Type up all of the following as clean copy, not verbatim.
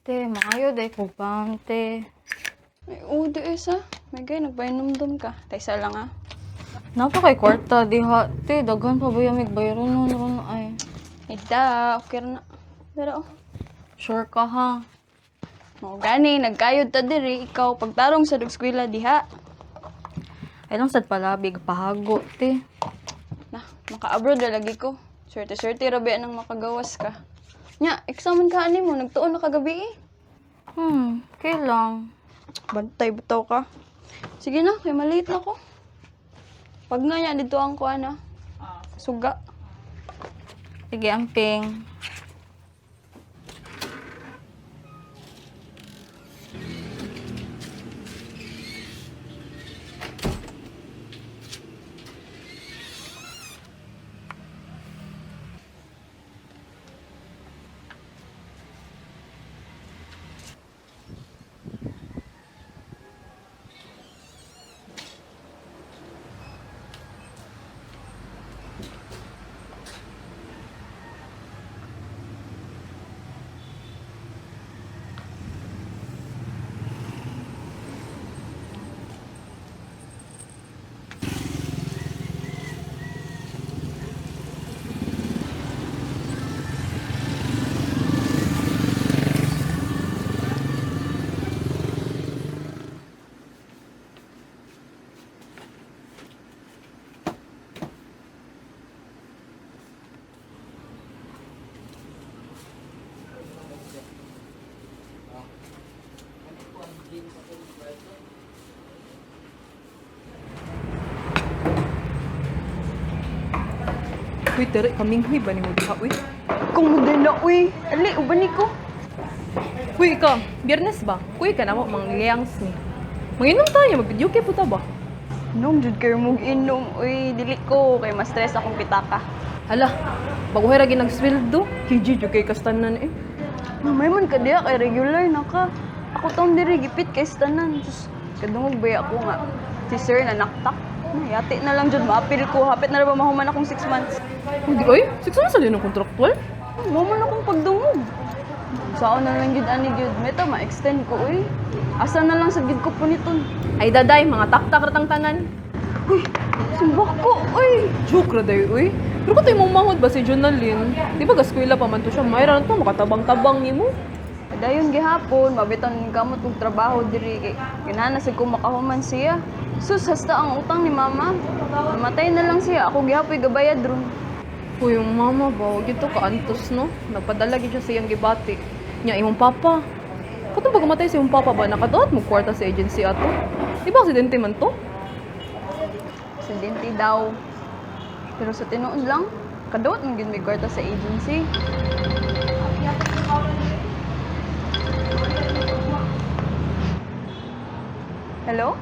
Te, maayo day ko bang, te. Ay, di isa. May gay, nagpainomdom ka. Taysa lang ah. Napakay kwarta, diha. Te, daghan pa ba yung bayron nun ron ay. Ida, okay na. Pero, Sure ka ha? mo gani, nagkayod ta diri. Ikaw, pagtarong sa dugskwila diha. Ay lang sad pala, big pahago, te. Na, maka-abroad na lagi ko. Swerte-swerte rabi nang makagawas ka. Nya, examen ka ani mo, nagtuon na kagabi eh. Kailang. Bantay bitaw ka. Sige na, kay maliit na ko. Pag nga niya, dito ang kuha na. Suga. Sige, amping. Uy, tere, kaming huy ba ni mo diha, uy? Kung modelo, uy. Ali, ubani ko. Uy, ikaw, biyernes ba? Uy, ka na mo, mga liyangs ni. Manginom tayo, mag-video kay puta ba? Nung jud kayo mong inom, uy. Dili ko, kay ma-stress akong pitaka. Hala, bago ragi nagsweldo, kiji jud kay kastanan eh. Mamay man ka diya, kay regular na ka. Ako taon diri, gipit kay stanan. Sus, kadungog ba ako nga. Si sir na naktak. Yati na lang jud maapil ko. Hapit na ba mahuman akong 6 months. Hindi, oy, siksa na sa linong kontraktual? Mahuman akong pagdungog. Saan na lang jud ani jud. Meta ma-extend ko, uy. Asa na lang sa gid ko puniton. Ay, daday, mga taktak ratang tanan. Uy, sumbak ko, uy. Joke ra day, uy. Pero kung tayo mong mahod ba si Jonalyn? Di ba gaskwela pa man to siya? Mayroon na to, makatabang-tabang ni mo. Dayon gihapon, mabitan kamot og trabaho diri kay ginanasig ko makahuman siya. Sus, hasta ang utang ni mama. Namatay na lang siya. Ako gihapoy gabayad ron. Uy, yung mama ba, huwag ito ka-antos, no? Nagpadala gid siya sa iyang gibati. Nya, imong papa. Katong pag umatay sa imong papa ba, nakadoot mo kwarta sa agency ato? Di ba aksidente man to? Aksidente daw. Pero sa tinuod lang, kadawat mong gid may kwarta sa agency. Hello?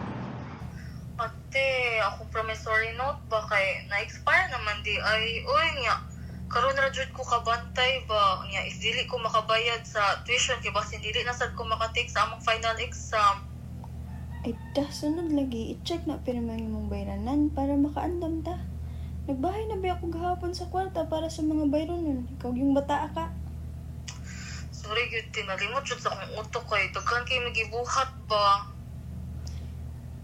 Ate, ako promissory note ba kay na-expire naman di ay. Uy, nga. Karon ra jud ko kabantay ba. Nga, if dili ko makabayad sa tuition, kay basin dili na sad ko makatake sa among final exam. Ay, sunod lagi. I-check na pirmang imong bayranan para makaandam ta. Nagbahay na ba ako gahapon sa kwarta para sa mga bayron nun? Ikaw yung bata ka. Sorry, yun, tinalimot jud sa akong utok kay daghan kay magibuhat ba.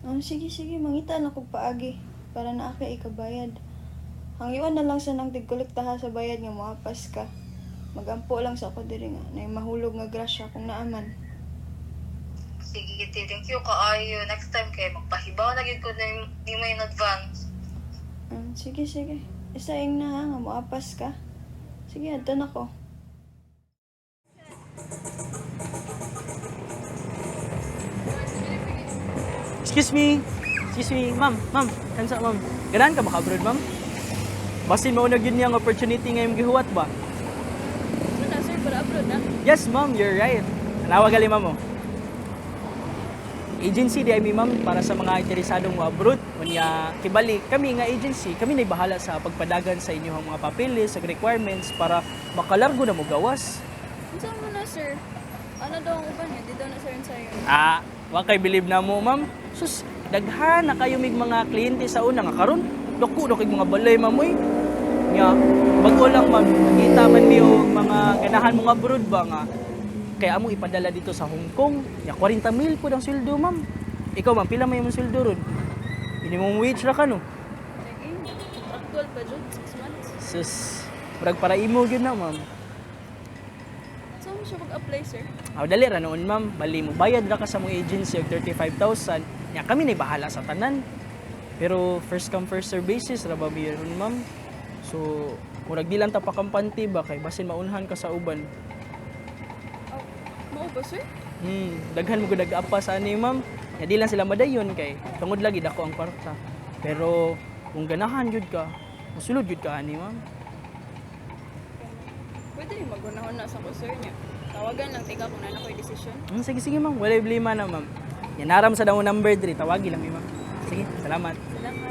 Oh, sige, mangita na kog paagi para na ako ikabayad. Hangyoan na lang sa nang tigkolektaha sa bayad nga moapas ka. Magampo lang sa ako diri nga nay mahulog nga grasya kung naaman. Sige, thank you kaayo. Next time kay magpahibaw na gyud ko ni mo in advance. Sige. Isaing na ha nga moapas ka. Sige, adto na ko. Excuse me, ma'am, kansa ma'am. Ganahan ka maka-abroad, ma'am? Basin maunag yun niyang opportunity ngayong gihuwat ba? Ano na, sir? Para abroad na? Yes, ma'am, you're right. Tanawa gali, ma'am, oh. Agency di ay mi, ma'am, para sa mga interesadong abroad. Unya, kibali, kami nga agency, kami na bahala sa pagpadagan sa inyong mga papeles, sa requirements, para makalargo na mo gawas. Saan mo na, sir? Ano daw ang uban niya? Di daw na sir sa'yo. Wa kay believe na mo, ma'am. Sus, daghan na kayo mig mga kliyente sa una nga karon. Dako kay mga balay, ma'am, oy. Nya, bago lang, ma'am. Nakita man niyo mga ganahan mo nga abroad ba nga kaya amo ipadala dito sa Hong Kong. Ya 40,000 po ang sweldo, ma'am. Ikaw, ma'am, pila may imong sweldo ron? Minimum wage ra ka, no? Contractual pa dyan, 6 months. Sus, murag para imo gyud na, ma'am. Saan mo siya mag-apply, sir? Dali ra noon, ma'am. Bali mo bayad ra ka sa mong agency og 35,000. Ya kami na bahala sa tanan. Pero first come first serve basis ra ba biyon, ma'am? So, murag di lang ta pakampante ba kay basin maunhan ka sa uban. Mao ba, sir? Daghan mo gud apa sa ani, ma'am. Ya di lang sila madayon kay tungod lagi dako ang kwarta. Pero kung ganahan jud ka, musulod jud ka ani, ma'am. Pwede rin magunahon na sa ko, sir niya. Tawagan lang tika kung nana ko yung desisyon. Sige, sige, ma'am. Wala problema na, ma'am. Yan, naram sa daw number 3. Tawagi lang, ma'am. Sige, salamat. Salamat.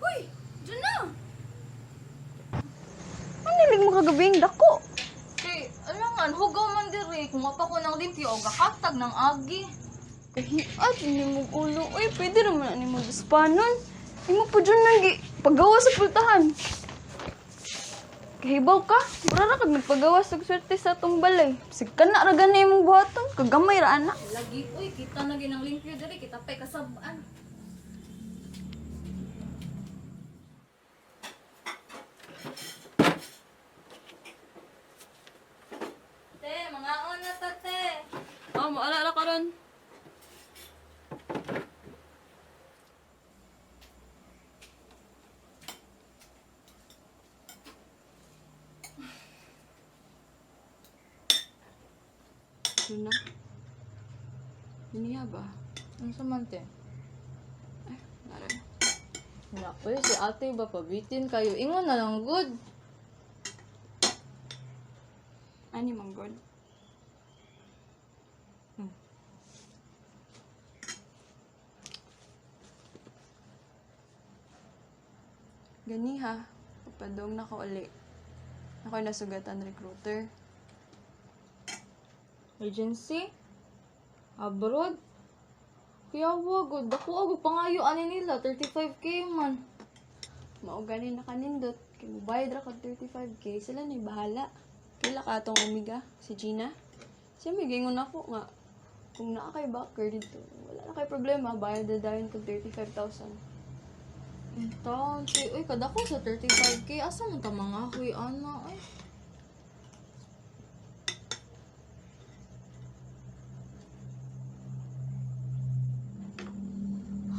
Uy! Diyan na! Ang nilig mo kagabing dako. Kay, alangan, hugaw man diri. Kung mapa ko ng limpyo o gakatag ng agi. Kahiat, hindi mo ulo. Uy, pwede naman na ni mo dispanon. Hindi mo pa dyan nang pagawa sa pultahan. Kahibaw ka? Mura ra kag nagpagawa sa swerte sa atong balay. Sig ka na ra gani imong buhaton. Kagamay ra ana. Lagi, uy, kita na ginang limpyo diri. Kita pa'y kasabaan. Te, mga na ta, te. Oh, maalala ka ron. Yun na. Niya ba? Ano sa man, te? Naray. Naku, si ate ba pabitin kayo? Ingon na lang, good. Ani mang god. Gani ha, papadong na ko uli. Ako'y nasugatan recruiter. Agency? Abroad? Kaya wag, dako ako pangayo ani nila, 35k man. Mao gani na kanindot. Kay mubayad ra kag 35k, sila ni bahala. Kila ka atong amiga, si Gina. Siya may gingon ako nga, kung naa kay backer dito, wala na kay problema, bayad na dayon kag 35,000. Taon, uy, kadako sa 35k, asa man ta mga huy, ana, ay.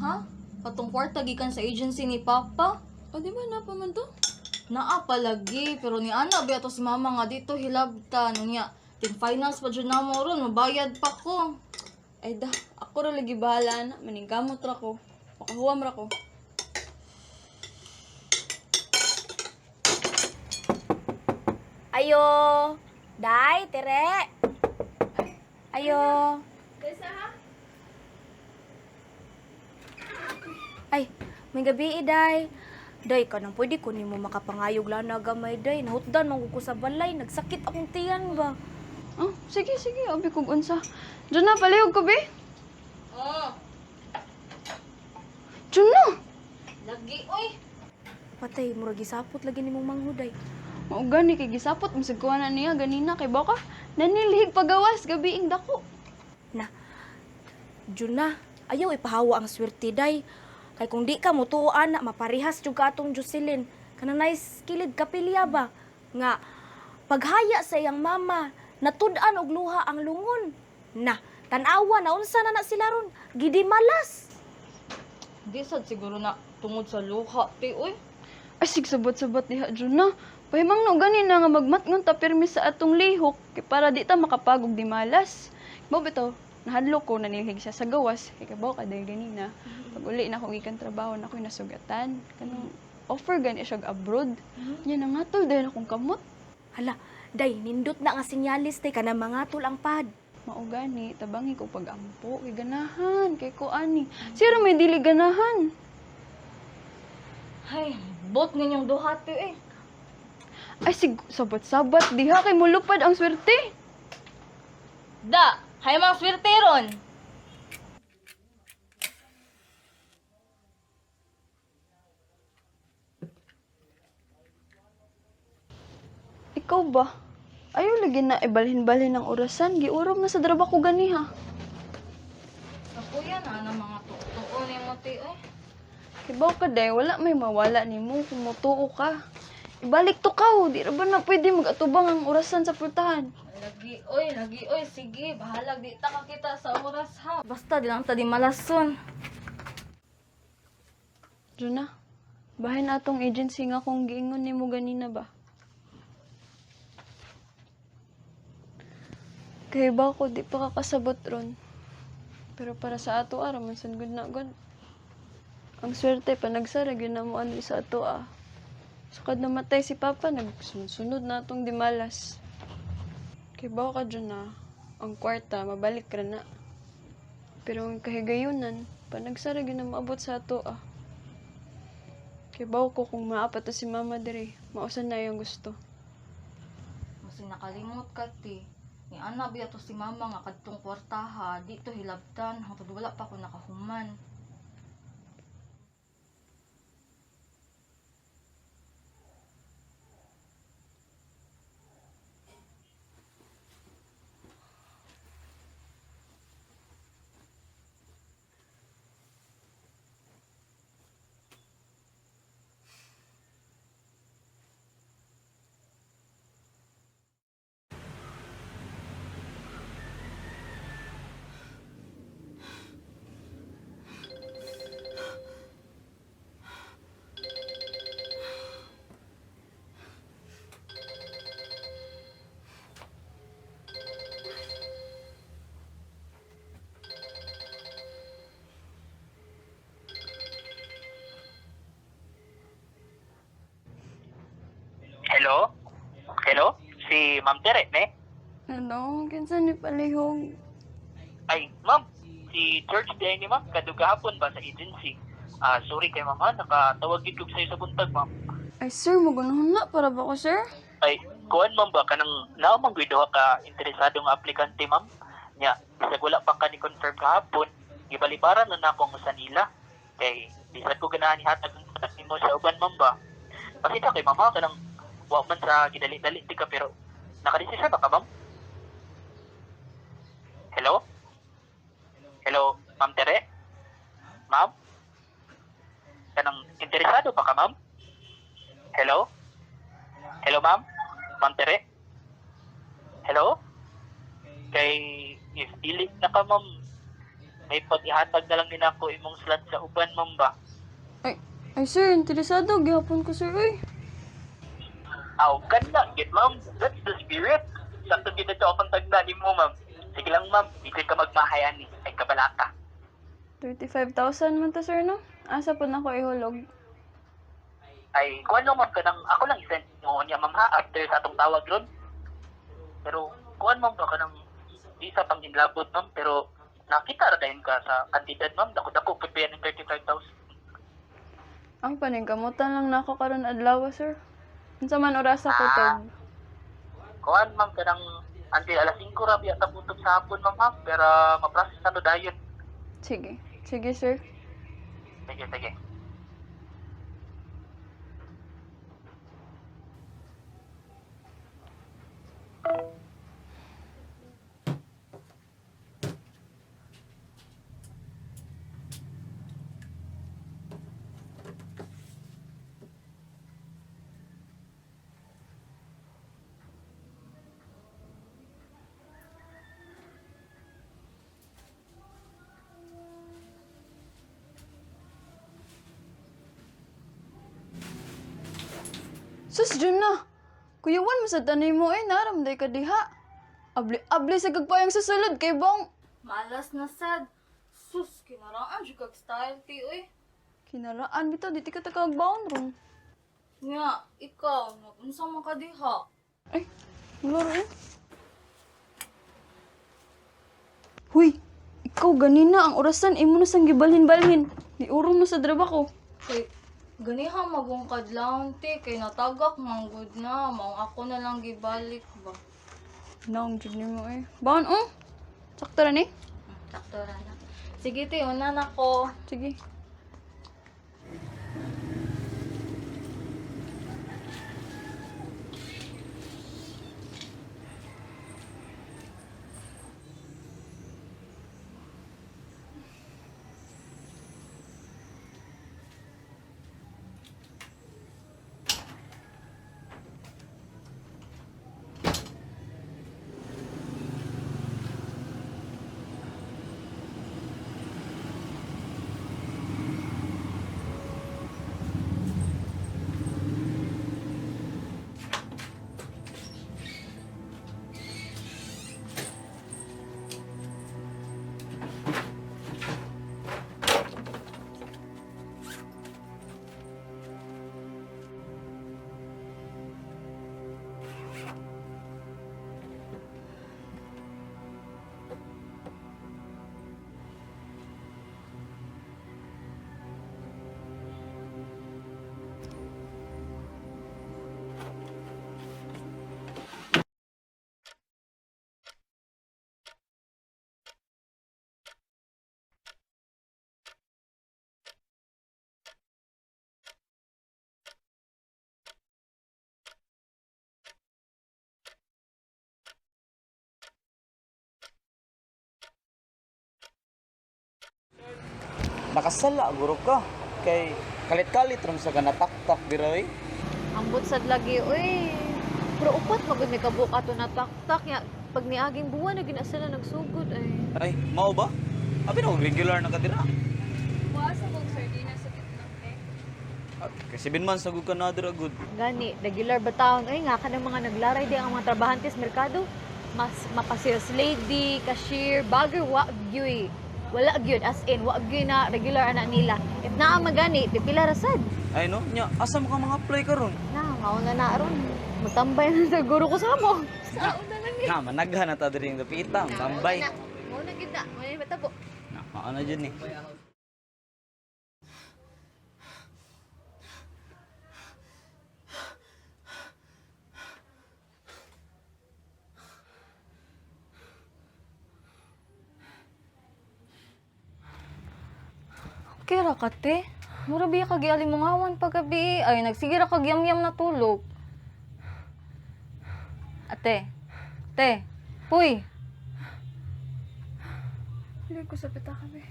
Ha? Katong kwarta gikan sa agency ni Papa? O di ba na pa man to? Naa palagi, pero ni ana ba to si Mama nga dito hilabta, niya. Ting finals pa dyan na mo ron, mabayad pa ko. Ay da, ako ra lagi bahala na, maningkamot ra ko. Makahuwam ra ko. Ayo, Day, tere. Ayo. Ay, may gabi, Day. Day, ka nang pwede ko ni mo makapangayog lang na gamay, Day. Nahutdan, mangguko sa balay. Nagsakit akong tiyan ba? Oh, sige, sige, abi kog unsa. Diyan na, palihog ko, be. Oh, Diyan na. lagi, oy. Patay, murag isapot lagi ni mong manghuday. Mao gani kay gisapot, misig kuha na niya, ganina, kay baka nanilhig pagawas, gabi ing dako. Na, Diyon na. Ayaw ipahawa ang swerte, Day. Kay kung di ka mutuan na, maparihas jud ka atong Jocelyn. Kanang nice kilid kapilya ba? Nga, paghaya sa iyang mama, natud-an og luha ang lungon. Na, tanawa na unsa na sila ron. Gidi malas. Di sad siguro na tungod sa luha, te, oy. Ay, sabot-sabot diha, Diyon na. Pahimang no, gani na nga magmatngon ta pirmi sa atong lihok, kay para di ta makapagog di malas. Mo bitaw, nahadlok ko nanilhig siya sa gawas, kay kabaw ka dahil ganina. Pag uli na akong ikan trabaho na ako'y nasugatan. Kanang offer gani siya abroad. Nya nangatol dahil akong kamot. Hala, day, nindot na nga sinyalis, day, ka na mga tul ang pad. Mao gani, tabangi ko pag-ampo, kay ganahan, kay ko ani. Sira may dili ganahan. Ay, bot ninyong duhati eh. Ay, sabat-sabat, diha kay mulupad ang swerte. Da, hay mga swirteron. Ikaw ba? Ayaw lagi na ibalhin-balhin ng orasan. Giurog na sa draba ko gani ha. Ako yan na mga tuo ni mo ti eh. Kibaw ka day, wala may mawala ni mo kung mutuo ka. Ibalik to ka, di ra ba na pwede mag-atubang ang orasan sa pultahan? Lagi oy, sige, bahalag di ta ka kita sa oras ha. Basta di lang ta di malason. Juna, bahin atong agency nga kung giingon ni mo ganina ba? Kaya ba ko di pa kakasabot ron? Pero para sa ato raman san good na good. Ang swerte pa nagsara gyud na mo ano sa ato Sukad namatay si Papa, nagsunod na atong dimalas. Kaya ba ka dyan ang kwarta, mabalik ra na. Pero ang kahigayunan, panagsara gyud na maabot sa ato Kaya ba ko kung maapat to si Mama dire, mausan na yung gusto. Kasi nakalimot ka ti. Ni ana biya to si mama nga kadtong kwartaha, dito hilabtan, hangtod wala pa ko nakahuman. Hello? Hello? Si Ma'am Tere, ne? Hello, kinsa ni palihog? Ay, Ma'am, si George din ni Ma'am, kadugahapon ba sa agency? Sorry kay Ma'am, nakatawag yun ko sa'yo sa buntag, Ma'am. Ay sir, magunahon na para ba ko sir? Ay, kuhan Ma'am ba, kanang naamang gwido ka interesadong aplikante, Ma'am? Nya, bisag wala pa ka ni confirm kahapon, gibalibaran na na akong sa nila. Kay, bisag ko ganahan ni hatag mo sa uban, Ma'am ba? Pasita kay Ma'am, kanang wa man sa gidali-dali di ka pero nakadesisyon ba ka, Ma'am? Hello? Hello, Ma'am Tere? Ma'am? Kanang interesado pa ka, Ma'am? Hello? Hello, Ma'am? Ma'am Tere? Hello? Kay if dili na ka, Ma'am, may pag-ihatag na lang din ako imong slot sa uban, Ma'am ba? Ay sir, interesado, gihapon ko sir, uy. Aw, ganda, get Ma'am. That's the spirit. Sakto dito ito akong tagna ni mo, Ma'am. Sige lang, Ma'am. Dito ka magmahayan ni. Ay, kabalaka. 35,000 man to sir, no? Asa po na ko ihulog? Ay, kuha lang, Ma'am, kanang ako lang isend mo niya, Ma'am, ha? After sa atong tawag ron. Pero, kuha, Ma'am, ba kanang di sa pang inlabot, Ma'am. Pero, nakita ra dayon ka sa kantidad, Ma'am. Dako-dako, prepare ng 35,000. Ang paningkamutan lang na ako karon adlaw, sir. Unsa man oras ako tog? Kuhan, Ma'am, kanang until alas 5 ra biya tabutok sa hapon, Ma'am, pero ma-process na to dayon. Sige. Sige, sir. Sige, sige. Sus, Jun na. Kuyawan mo sa tanay mo naramday ka diha. Abli sa gagpayang susulod kay Bong. Malas na sad. Sus, kinaraan siya kag style ti oy. Kinaraan bitaw, di ka takagbaon ron. Nga, ikaw, nagunsa man ka diha. Ay, laro eh. Huy, ikaw ganina ang orasan imo na sang gibalhin-balhin. Niurong na sa trabaho ko. Kay, ganiha magong kadlawon te, kay natagak manggod na, maong ako na lang gibalik ba. Naong jud nimo eh. Baon oh. Sakto ra ni? Sakto ra na. Sige te, una na ko. Sige. Nakasala, guro ka. Kay kalit-kalit ram sa kanataktak, biroy. Ambot sad lagi, uy. Pero upat magud may kabuk ato na taktak ya. Pag niaging buwan na ginasala nagsugod ay. Ay, mao ba? Abi na regular na kadira. Wasa kog sardina sa gitna eh. Kasi binman sa gud ka na dira good. Gani, regular ba taon ay nga kanang mga naglaray di ang mga trabahantes merkado. Mas mapasales lady, cashier, bagger wa gyud. Wala gyud as in wa gyud na regular ana nila. If naa magani, pipila ra sad. Ay no, nya asa mo ka mga apply karon? Na, mauna na aron. Magtambay na sa guro ko sa mo. Saon na lang Na managhan na ta diri ng dapita, tambay. Mauna gyud na, mauna matabo. Na, mao na jud ni. Kira ka te? Mura biya kag alimungawan paggabi. Ay, nagsigira kag yam-yam na tulog. Ate. Te. Puy. Hindi ko sa pita kami.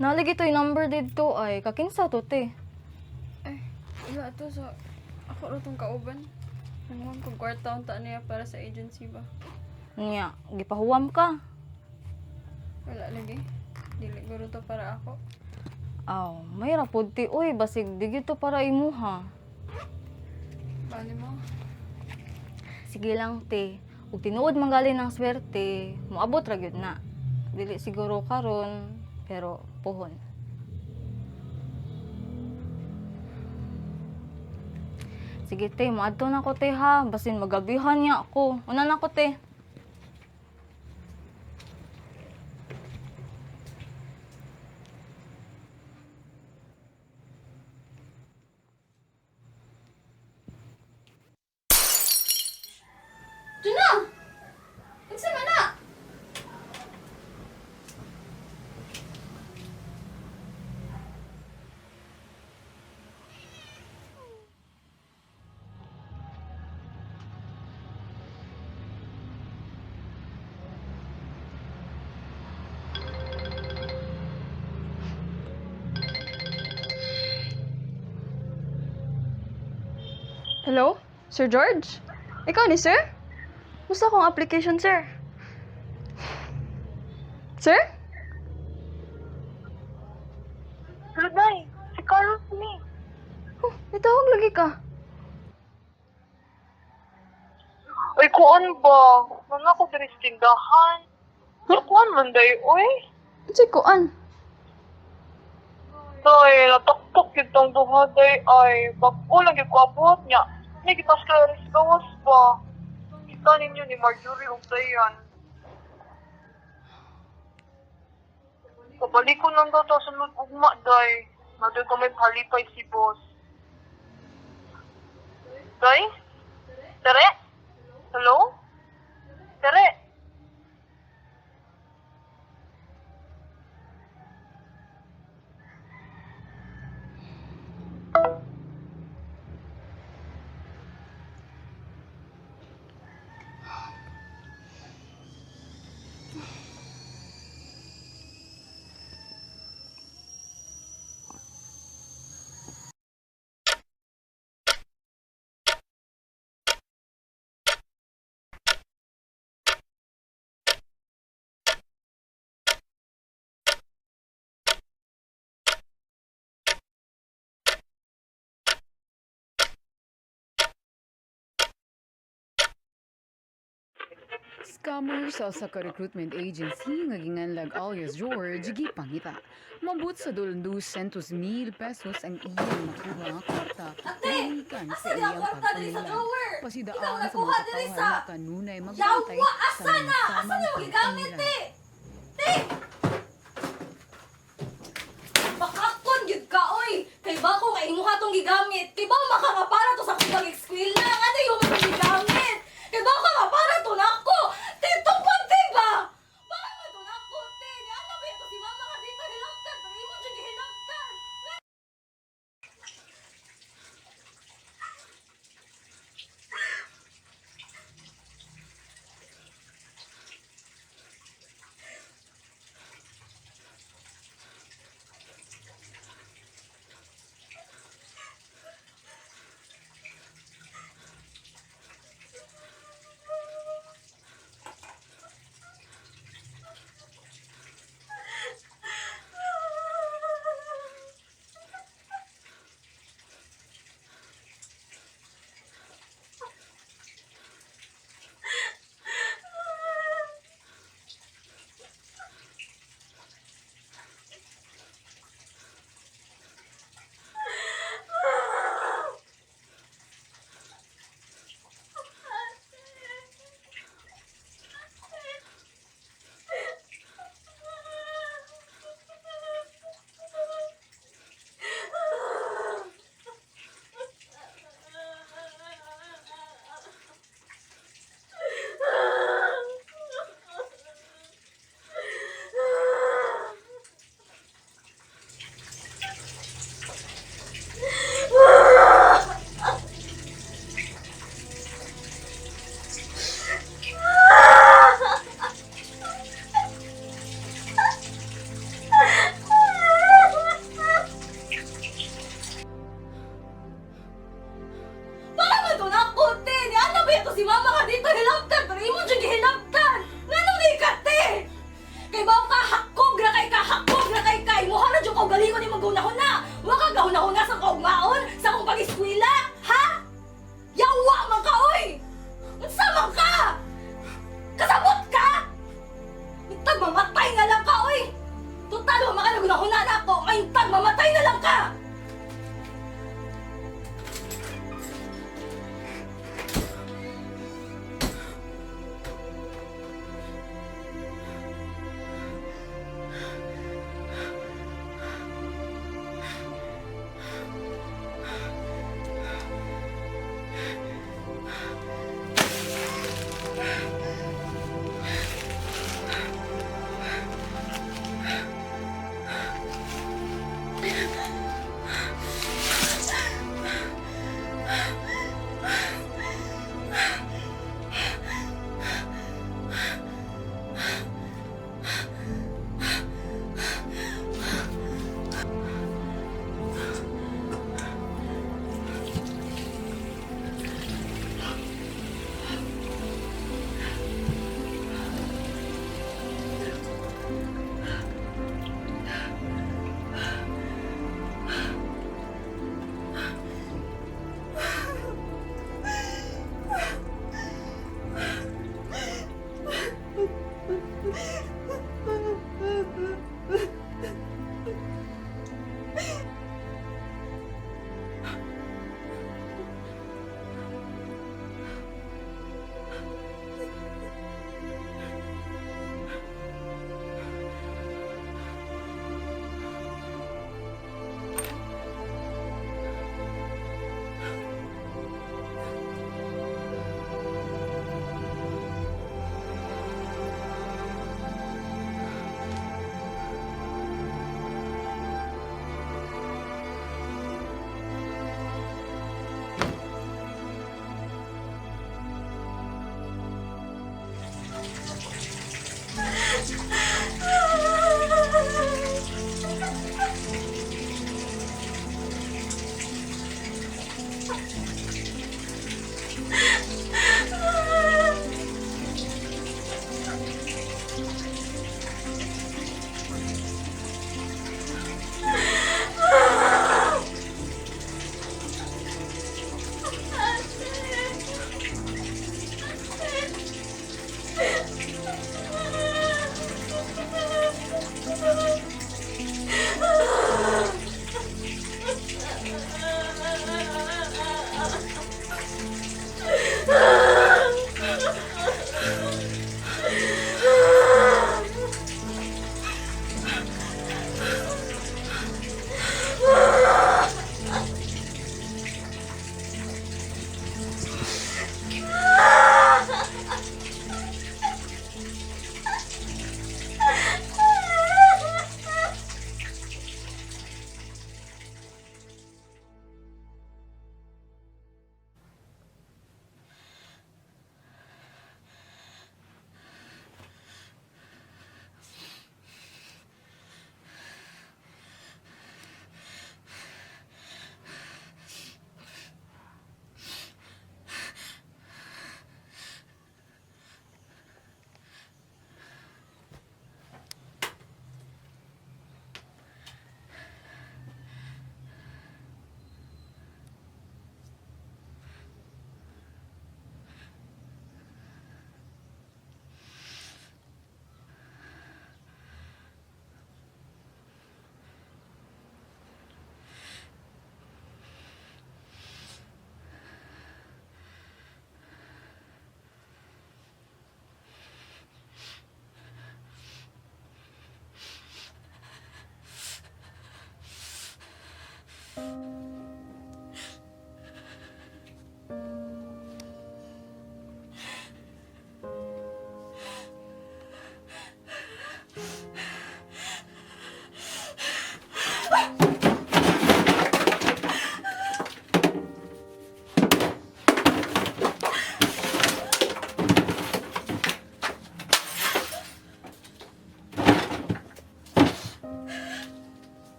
Nalig ito yung number dito ay. Kakinsa to te? Ay, wala to sa... Ako rin itong kauban. Nanguhan kong kwartaon ta niya para sa agency ba? Nya, gipahuwam ka. Wala lagi. Dili guro to para ako. Aw, may rapod ti. Uy, basig di to para imuha. Bali mo? Sige lang te. Ug tinuod manggali ng swerte, moabot ra gyud na. Dili siguro karon, pero puhon. Sige te, moadto na ko te ha. Basin magabihan niya ako. Una na ko te. Hello? Sir George? Ikaw ni sir? Gusto akong application, sir. Sir? Hello, Day. Si Carlos ni. Oh, itawag lagi ka. Uy, kuan ba? Mga ko diri sa tindahan. Kuan man, Day. Uy. Unsay kuan? Day, nataktak kitang duha, day, ay, bako lang yung kuabot niya. Hindi kita sa gawas ba? Kita ninyo ni Marjorie o Dayan. Kabalik ko lang daw sa sunod ugma, day. Nagay ko may halipay si boss. Day? Tere? Hello? Tere? Scammer sa usa ka recruitment agency nga ginganlag alias George gipangita. Mabot sa 200,000 pesos ang iyang makuha nga kwarta. Ikan sa iyang pagpanilan. Pasidaan sa mga katawhan nga kanunay magbantay sa mga samang pagpanilan. Bakakon gyud ka oy. Kay ba ko kay imuha tong gigamit? Kay ba makakapara to sa akong eskwela? Ano yung mga gigamit? Kay ba ka para to nako? Titong konti ba? Baka man to nako, te. Di ano ba ito si mama ka dito hilangkan? Pero imo dyan gihilangkan.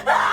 Ah!